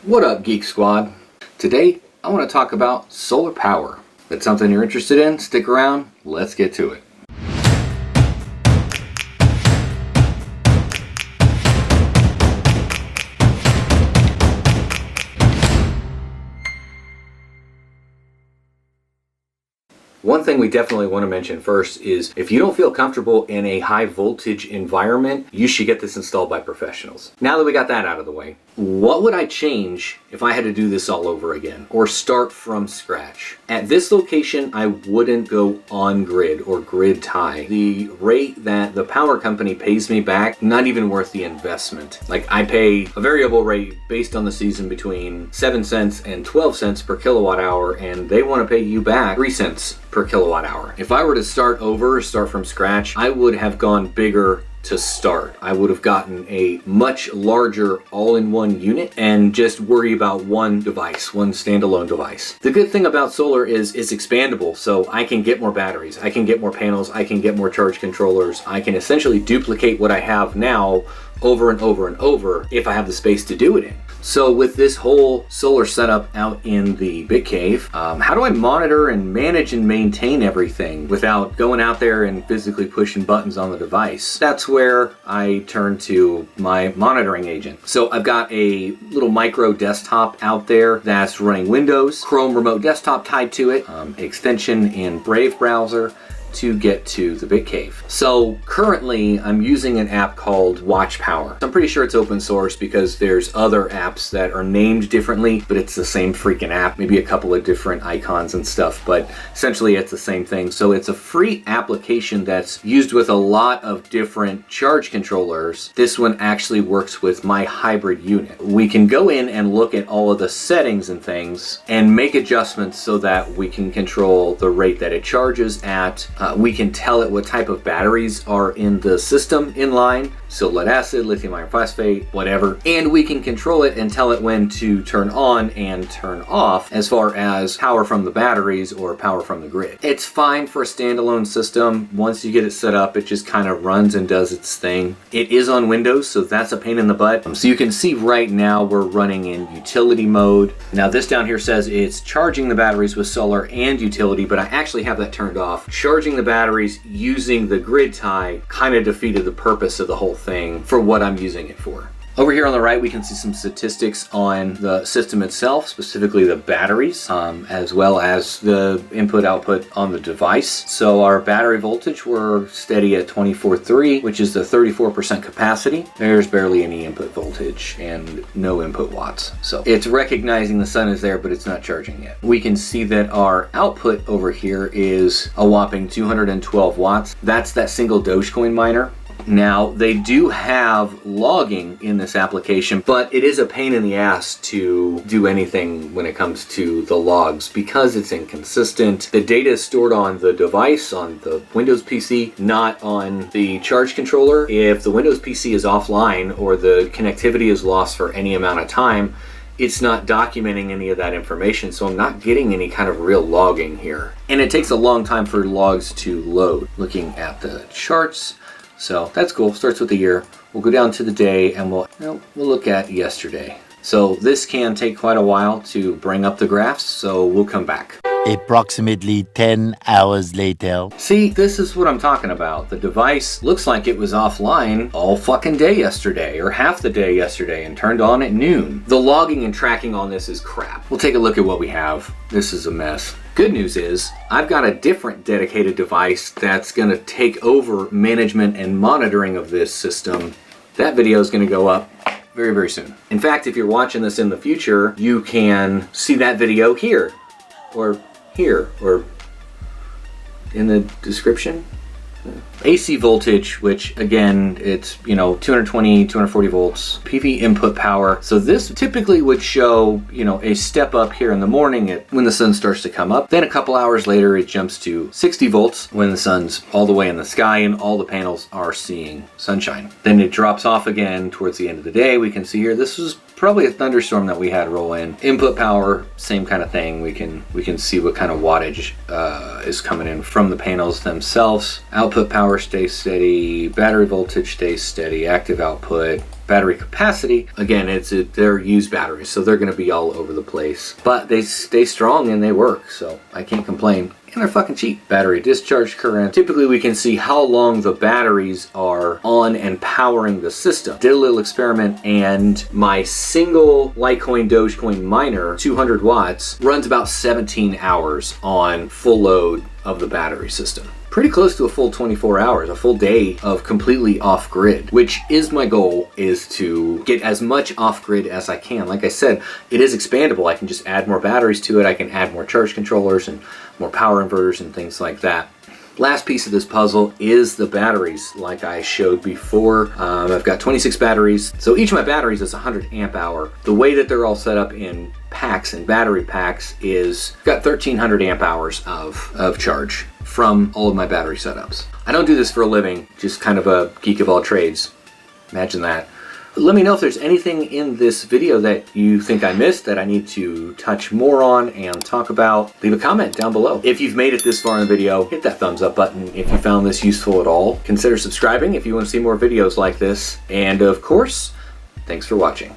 What up, Geek Squad? Today, I want to talk about solar power. If that's something you're interested in, stick around, let's get to it. One thing we definitely want to mention first is if you don't feel comfortable in a high voltage environment, you should get this installed by professionals. Now that we got that out of the way, what would I change if I had to do this all over again or start from scratch? At this location, I wouldn't go on grid or grid tie. The rate that the power company pays me back, not even worth the investment. Like, I pay a variable rate based on the season between 7 cents and 12 cents per kilowatt hour, and they want to pay you back 3 cents per kilowatt hour. If I were to start over, start from scratch, I would have gone bigger to start. I would have gotten a much larger all-in-one unit and just worry about one device, one standalone device. The good thing about solar is it's expandable, so I can get more batteries, I can get more panels, I can get more charge controllers. I can essentially duplicate what I have now over and over and over if I have the space to do it in. So with this whole solar setup out in the BitCave, how do I monitor and manage and maintain everything without going out there and physically pushing buttons on the device? That's where I turn to my monitoring agent. So I've got a little micro desktop out there that's running Windows, Chrome remote desktop tied to it, extension in Brave browser to get to the BitCave. So currently I'm using an app called Watch Power. I'm pretty sure it's open source because there's other apps that are named differently, but it's the same freaking app, maybe a couple of different icons and stuff, but essentially it's the same thing. So it's a free application that's used with a lot of different charge controllers. This one actually works with my hybrid unit. We can go in and look at all of the settings and things and make adjustments so that we can control the rate that it charges at. We can tell it what type of batteries are in the system in line, so lead acid, lithium iron phosphate, whatever, and we can control it and tell it when to turn on and turn off as far as power from the batteries or power from the grid. It's fine for a standalone system. Once you get it set up, it just kind of runs and does its thing. It is on Windows, so that's a pain in the butt. So you can see right now we're running in utility mode. Now this down here says it's charging the batteries with solar and utility, but I actually have that turned off. Charging the batteries using the grid tie kind of defeated the purpose of the whole thing for what I'm using it for. Over here on the right, we can see some statistics on the system itself, specifically the batteries, as well as the input-output on the device. So our battery voltage, we're steady at 24.3, which is the 34% capacity. There's barely any input voltage and no input watts. So it's recognizing the sun is there, but it's not charging yet. We can see that our output over here is a whopping 212 watts. That's that single Dogecoin miner. Now, they do have logging in this application, but it is a pain in the ass to do anything when it comes to the logs because it's inconsistent. The data is stored on the device, on the Windows PC, not on the charge controller. If the Windows PC is offline or the connectivity is lost for any amount of time, it's not documenting any of that information, so I'm not getting any kind of real logging here. And it takes a long time for logs to load. Looking at the charts, so that's cool. Starts with the year. We'll go down to the day and we'll look at yesterday. So this can take quite a while to bring up the graphs, so we'll come back. Approximately 10 hours later. See, this is what I'm talking about. The device looks like it was offline all fucking day yesterday, or half the day yesterday, and turned on at noon. The logging and tracking on this is crap. We'll take a look at what we have. This is a mess. Good news is, I've got a different dedicated device that's gonna take over management and monitoring of this system. That video is gonna go up very, very soon. In fact, if you're watching this in the future, you can see that video here, or here, or in the description. AC voltage, which again, it's 220, 240 volts, PV input power. So this typically would show a step up here in the morning when the sun starts to come up. Then a couple hours later, it jumps to 60 volts when the sun's all the way in the sky and all the panels are seeing sunshine. Then it drops off again towards the end of the day. We can see here, this was probably a thunderstorm that we had roll in. Input power, same kind of thing. We can see what kind of wattage is coming in from the panels themselves. Output power stays steady, battery voltage stays steady, active output, battery capacity, again, they're used batteries, so they're going to be all over the place. But they stay strong and they work, so I can't complain. And they're fucking cheap. Battery discharge current. Typically we can see how long the batteries are on and powering the system. Did a little experiment, and my single Litecoin Dogecoin miner, 200 watts, runs about 17 hours on full load of the battery system. Pretty close to a full 24 hours, a full day of completely off grid, which is my goal, is to get as much off grid as I can. Like I said, it is expandable. I can just add more batteries to it. I can add more charge controllers and more power inverters and things like that. Last piece of this puzzle is the batteries, like I showed before. I've got 26 batteries, so each of my batteries is 100 amp hour. The way that they're all set up in packs and battery packs is got 1300 amp hours of charge from all of my battery setups. I don't do this for a living, just kind of a geek of all trades. Imagine that. Let me know if there's anything in this video that you think I missed that I need to touch more on and talk about. Leave a comment down below. If you've made it this far in the video, hit that thumbs up button if you found this useful at all. Consider subscribing if you want to see more videos like this. And of course, thanks for watching.